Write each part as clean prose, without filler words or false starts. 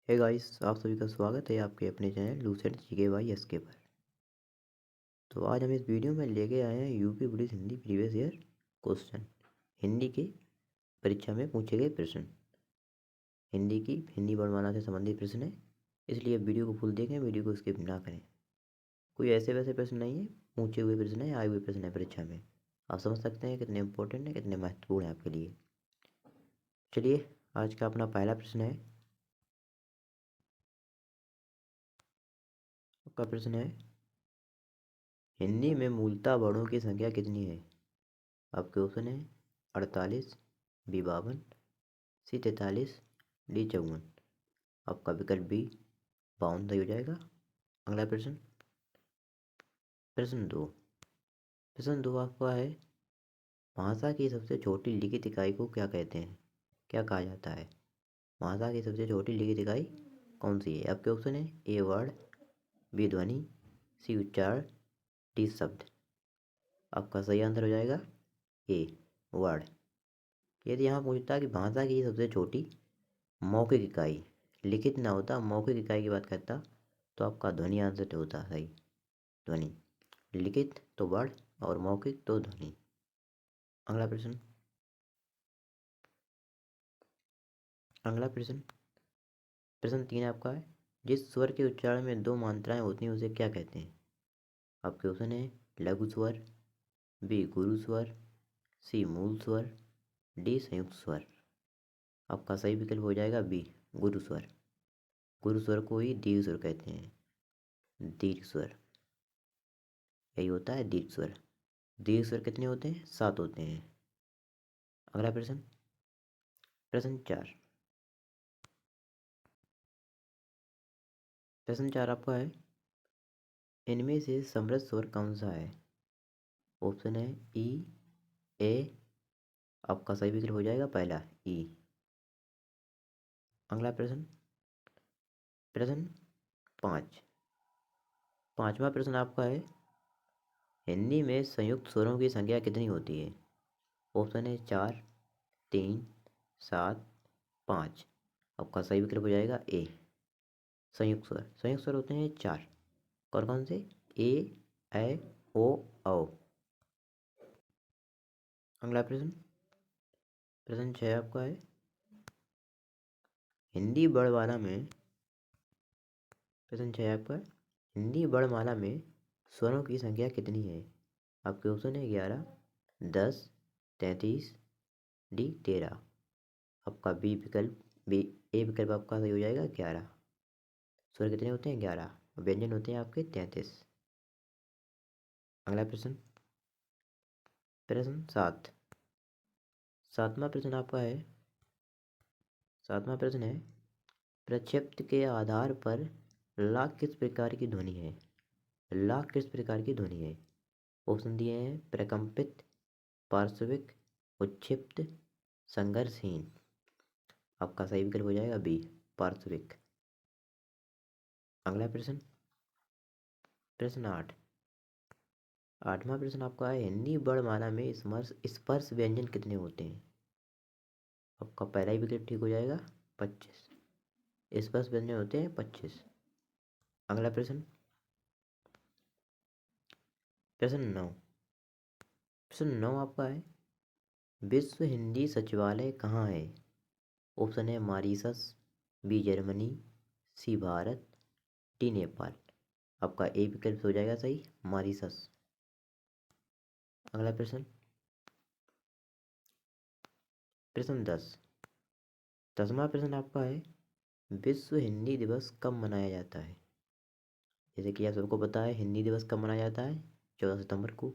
Hey guys, आप सभी का स्वागत है आपके अपने channel Lucent GK by SK पर। तो आज हम इस वीडियो में लेके आए हैं UP police Hindi previous year question. Hindi के परीक्षा में पूछे गए प्रश्न, हिंदी वर्णमाला से संबंधित प्रश्न है, इसलिए वीडियो को फुल देखें, वीडियो को स्किप ना करें। कोई ऐसे वैसे प्रश्न नहीं है, पूछे हुए प्रश्न है, आए हुए प्रश्न है परीक्षा में। आप समझ सकते हैं कितने इंपॉर्टेंट है, कितने महत्वपूर्ण है आपके लिए। चलिए, आज का अपना पहला प्रश्न है। आपका प्रश्न है, हिंदी में मूलतः वर्णों की संख्या कितनी है? आपके ऑप्शन है 48, बी 52, सी 43, डी 54। आपका विकल्प बी 52 सही हो जाएगा। अगला प्रश्न, प्रश्न दो। प्रश्न दो आपका है, भाषा की सबसे छोटी लिखित इकाई को क्या कहते हैं, क्या कहा जाता है? भाषा की सबसे छोटी लिखित इकाई कौन सी है? आपके ऑप्शन है ए वर्ड, बी ध्वनि, सी उच्चारण, डी शब्द। आपका सही आंसर हो जाएगा ए वर्ड। यदि यहाँ पूछता है कि भाषा की सबसे छोटी मौखिक इकाई, लिखित ना होता, मौखिक इकाई की बात करता, तो आपका ध्वनि आंसर होता सही, ध्वनि। लिखित तो वर्ड और मौखिक तो ध्वनि। अगला प्रश्न, अगला प्रश्न, प्रश्न 3 आपका है, जिस स्वर के उच्चारण में दो मात्राएं होती हैं उसे क्या कहते हैं? आपके ऑप्शन है लघु स्वर, बी गुरु स्वर, सी मूल स्वर, डी संयुक्त स्वर। आपका सही विकल्प हो जाएगा बी गुरु स्वर। गुरु स्वर को ही दीर्घ स्वर कहते हैं, दीर्घ स्वर यही होता है दीर्घ स्वर। दीर्घ स्वर कितने होते हैं? 7 होते हैं। अगला प्रश्न, प्रश्न 4। प्रश्न 4 आपका है, इनमें से समृद्ध स्वर कौन सा है? ऑप्शन है ई, ए। आपका सही विकल्प हो जाएगा पहला ई। अगला प्रश्न, प्रश्न 5। पांचवा प्रश्न आपका है, हिंदी में संयुक्त स्वरों की संख्या कितनी होती है? ऑप्शन है 4, 3, 7, 5। आपका सही विकल्प हो जाएगा ए संयुक्त स्वर। संयुक्त स्वर होते हैं 4। कौन कौन से? ए, ऐ, ओ, औ। अगला प्रश्न, प्रश्न 6 आपका है, हिंदी वर्णमाला में, प्रश्न 6 आपका, हिंदी वर्णमाला में स्वरों की संख्या कितनी है? आपके ऑप्शन है 11, 10, 33, डी 13। आपका बी विकल्प, बी ए विकल्प आपका सही हो जाएगा 11। स्वर कितने होते हैं? 11। व्यंजन होते हैं आपके 33। अगला प्रश्न, प्रश्न 7। सातवां प्रश्न आपका है, सातवां प्रश्न है, प्रक्षेप्त के आधार पर ला किस प्रकार की ध्वनि है? ला किस प्रकार की ध्वनि है? ऑप्शन दिए हैं प्रकंपित, पार्श्विक, उच्छिप्त, संघर्षहीन। आपका सही विकल्प हो जाएगा बी पार्श्विक। अगला प्रश्न, प्रश्न 8। आठवां प्रश्न आपका है, हिंदी वर्णमाला में स्पर्श व्यंजन कितने होते हैं? आपका पहला ही विकल्प ठीक हो जाएगा 25। स्पर्श व्यंजन होते हैं 25। अगला प्रश्न, प्रश्न 9। प्रश्न 9 आपका है, विश्व हिंदी सचिवालय कहाँ है? ऑप्शन है मॉरिशस, बी जर्मनी, सी भारत, डी नेपाल। आपका ए विकल्प हो जाएगा सही, मॉरिशस। अगला प्रश्न, प्रश्न 10। 10वां प्रश्न आपका है, विश्व हिंदी दिवस कब मनाया जाता है? जैसे कि आप सबको पता है हिंदी दिवस कब मनाया जाता है, 14 सितंबर को।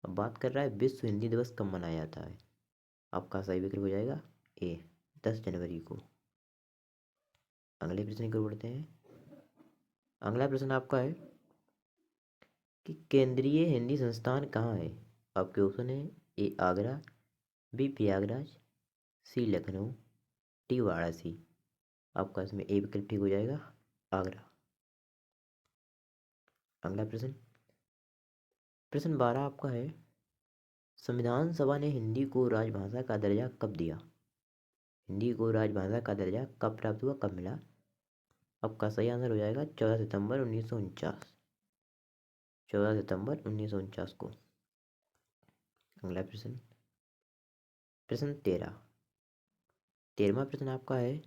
अब बात कर रहा है विश्व हिंदी दिवस कब मनाया जाता है। आपका सही विकल्प हो जाएगा ए 10 जनवरी को। अगले प्रश्न की ओर बढ़ते हैं। अगला प्रश्न आपका है कि केंद्रीय हिंदी संस्थान कहाँ है? आपके ऑप्शन है ए आगरा, बी प्रयागराज, सी लखनऊ, डी वाराणसी। आपका इसमें ए विकल्प ठीक हो जाएगा आगरा। अगला प्रश्न, प्रश्न 12 आपका है, संविधान सभा ने हिंदी को राजभाषा का दर्जा कब दिया? हिंदी को राजभाषा का दर्जा कब प्राप्त हुआ, कब मिला? आपका सही आंसर हो जाएगा 14 सितंबर 1949। 14 सितंबर 1949 को। अगला प्रश्न, प्रश्न 13। 13वां प्रश्न आपका है,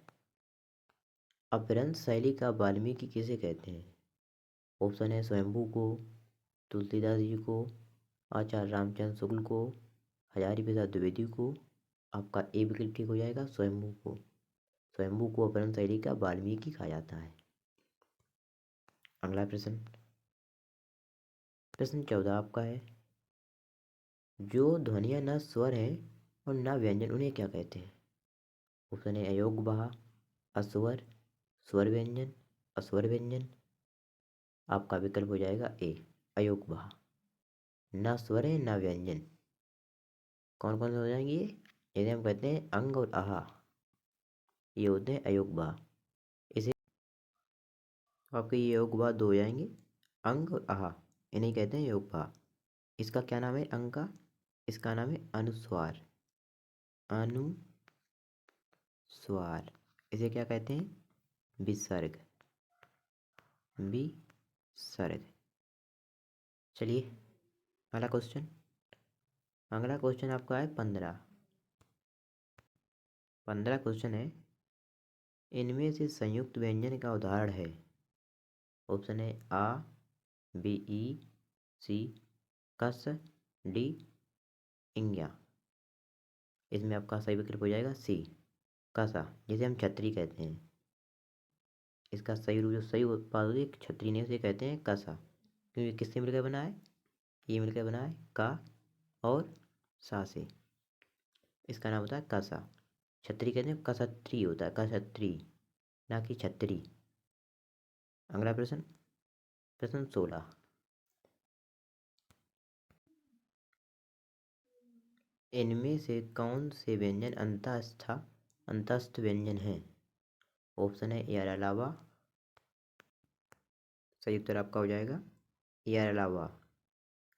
अपभ्रंश शैली का वाल्मीकि किसे कहते हैं? ऑप्शन है स्वयंभू को, तुलसीदास जी को, आचार्य रामचंद्र शुक्ल को, हजारी प्रसाद द्विवेदी को। आपका ए विकल्प ठीक हो जाएगा, स्वयंभू को। स्वयंभू को अपभ्रंश शैली का वाल्मीकि कहा जाता है। अगला प्रश्न, प्रश्न 14 आपका है, जो ध्वनियाँ न स्वर हैं और न व्यंजन, उन्हें क्या कहते हैं? ऑप्शन है अयोग्य बहा, अस्वर, स्वर व्यंजन, अस्वर व्यंजन। आपका विकल्प हो जाएगा ए, अयोग्य बहा। न स्वर है न व्यंजन, कौन कौन से हो जाएंगे ये? यदि हम कहते हैं अंग और आहा, ये होते हैं अयोग्य बहा। इसे आपके ये योग बहा दो हो जाएंगे, अंग और आहा, इन्हें कहते हैं योग बहा। इसका क्या नाम है अंग का? इसका नाम है अनुस्वार। अनुस्वार, इसे क्या कहते हैं? विसर्ग। विसर्ग। चलिए अगला क्वेश्चन। अगला क्वेश्चन आपका है 15। 15 क्वेश्चन है, इनमें से संयुक्त व्यंजन का उदाहरण है? ऑप्शन है आ, बी ई, सी कस, डी इंग्या। इसमें आपका सही विकल्प हो जाएगा सी, कसा, जिसे हम छतरी कहते हैं। इसका सही रूप जो सही उत्पाद होती है छतरी ने, उसे कहते हैं कसा, क्योंकि किससे मिलकर बना है? ये मिलकर बना है का और सा से। इसका नाम होता है कसा। छतरी कहते हैं, कसत्री होता है, कसत्री, ना कि छतरी। अगला प्रश्न, प्रश्न 16। इनमें से कौन से व्यंजन अंतस्थ व्यंजन हैं? ऑप्शन है यार अलावा, सही उत्तर आपका हो जाएगा यार अलावा।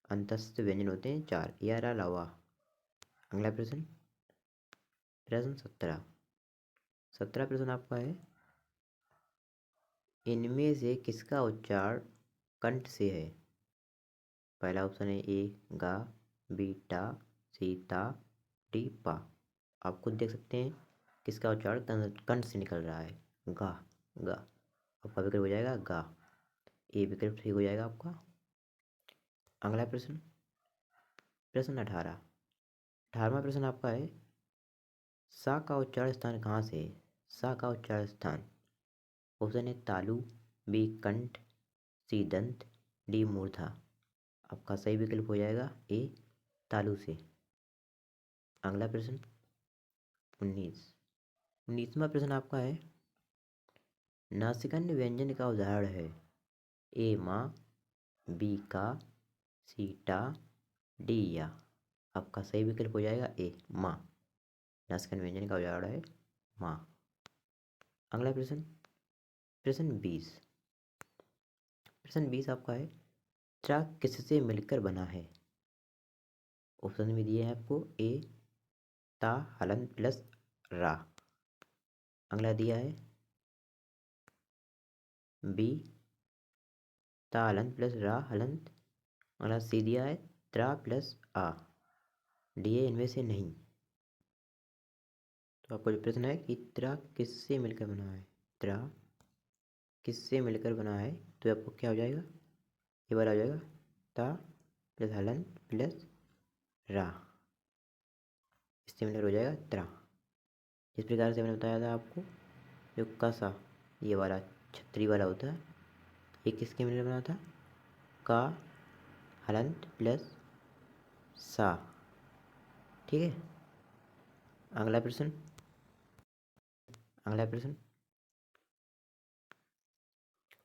अंतस्थ व्यंजन होते हैं 4, यार अलावा। अगला प्रश्न, प्रश्न 17। 17 प्रश्न आपका है, इनमें से किसका उच्चारण कंठ से है? पहला ऑप्शन है ए गा, बी टा, सी ता, डी पा। आप खुद देख सकते हैं किसका उच्चारण कंठ से निकल रहा है, गा, गा। आपका विकल्प हो जाएगा गा, ए विकल्प ठीक हो जाएगा आपका। अगला प्रश्न, प्रश्न 18। 18वां प्रश्न आपका है, सा का उच्चारण स्थान कहाँ से है? सा का उच्चारण स्थान, ऑप्शन है तालु, बी कंठ, सी दंत, डी मूर्धा। आपका सही विकल्प हो जाएगा ए तालु से। अगला प्रश्न 19। 19वां प्रश्न आपका है, नासिकन्य व्यंजन का उदाहरण है? ए माँ, बी का, सी टा, डी या। आपका सही विकल्प हो जाएगा ए माँ। नासिकन्य व्यंजन का उदाहरण है माँ। अगला प्रश्न, प्रश्न 20। प्रश्न 20 आपका है, त्रा किससे मिलकर बना है? ऑप्शन में दिए हैं आपको ए ता हलंत प्लस रा। अगला दिया है बी ता हलंत प्लस रा हलंत। अगला सी दिया है त्रा प्लस आ। डी है इनमें से नहीं। तो आपका जो प्रश्न है कि त्रा किससे मिलकर बना है, त्रा किससे मिलकर बना है, तो आपको क्या हो जाएगा? ये वाला हो जाएगा ता प्लस हलंत प्लस रा, इससे मिलकर हो जाएगा त्रा। इस प्रकार से मैंने बताया था आपको, जो कसा ये वाला छतरी वाला होता है, ये किसके मिलकर बना था? का हलंत प्लस सा। ठीक है। अगला प्रश्न, अगला प्रश्न,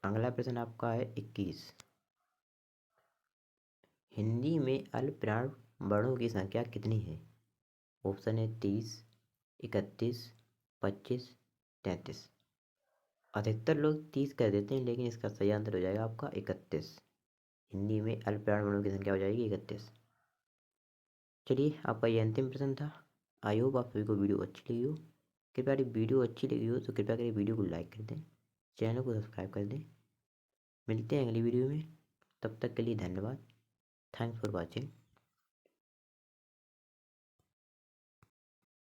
अगला प्रश्न आपका है 21। हिंदी में अल्पप्राण वर्णों की संख्या कितनी है? ऑप्शन है 30, 31, 25, 33। अधिकतर लोग 30 कह देते हैं, लेकिन इसका सही आंसर हो जाएगा आपका 31। हिंदी में अल्पप्राण वर्णों की संख्या हो जाएगी 31। चलिए आपका ये अंतिम प्रश्न था। आई होप आप सभी को वीडियो अच्छी लगी हो। कृपया यदि वीडियो अच्छी लगी हो तो कृपया करिए वीडियो को लाइक कर दें, चैनल को सब्सक्राइब कर दें। मिलते हैं अगली वीडियो में, तब तक के लिए धन्यवाद। Thanks for watching.